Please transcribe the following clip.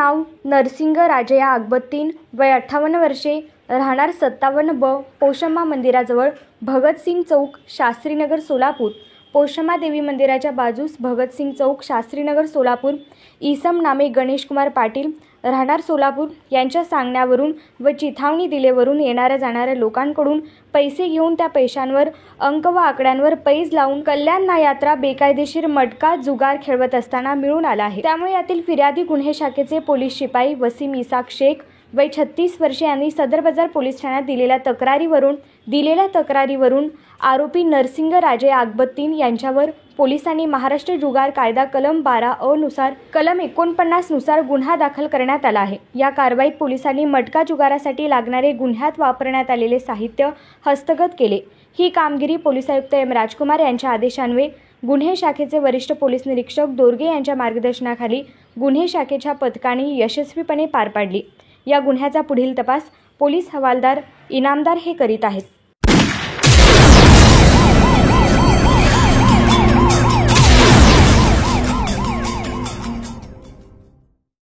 नाव नरसिंग राजया अकबत्तीन, वय 58 वर्षे, राहणार 57 पोषम्मा मंदिराजवळ, भगतसिंग चौक, शास्त्रीनगर, सोलापूर. पोषम्मा देवी मंदिराच्या बाजूस भगतसिंग चौक, शास्त्रीनगर, सोलापूर. इसम नामे गणेशकुमार पाटील, राहणार सोलापूर, यांच्या सांगण्यावरून व चिथावणी दिलेवरून येणाऱ्या जाणाऱ्या लोकांकडून पैसे घेऊन त्या पैशांवर अंक व आकड्यांवर पैज लावून कल्याण यात्रा बेकायदेशीर मटका जुगार खेळवत असताना मिळून आला आहे. त्यामुळे यातील फिर्यादी गुन्हे शाखेचे पोलीस शिपाई वसीम इसाक शेख, वय 36 वर्षे, यांनी सदर बाजार पोलीस ठाण्यात दिलेल्या तक्रारीवरून आरोपी नरसिंग राजया अकबत्तीन यांच्यावर पोलिसांनी महाराष्ट्र जुगार कायदा कलम 12A नुसार कलम 49 नुसार गुन्हा दाखल करण्यात आला आहे. या कारवाईत पोलिसांनी मटका जुगारासाठी लागणारे गुन्ह्यात वापरण्यात आलेले साहित्य हस्तगत केले. ही कामगिरी पोलीस आयुक्त एम राजकुमार यांच्या आदेशान्वये गुन्हे शाखेचे वरिष्ठ पोलीस निरीक्षक दोरगे यांच्या मार्गदर्शनाखाली गुन्हे शाखेच्या पथकाने यशस्वीपणे पार पाडली. या गुन्ह्याचा पुढील तपास पोलीस हवालदार इनामदार हे करीत आहेत.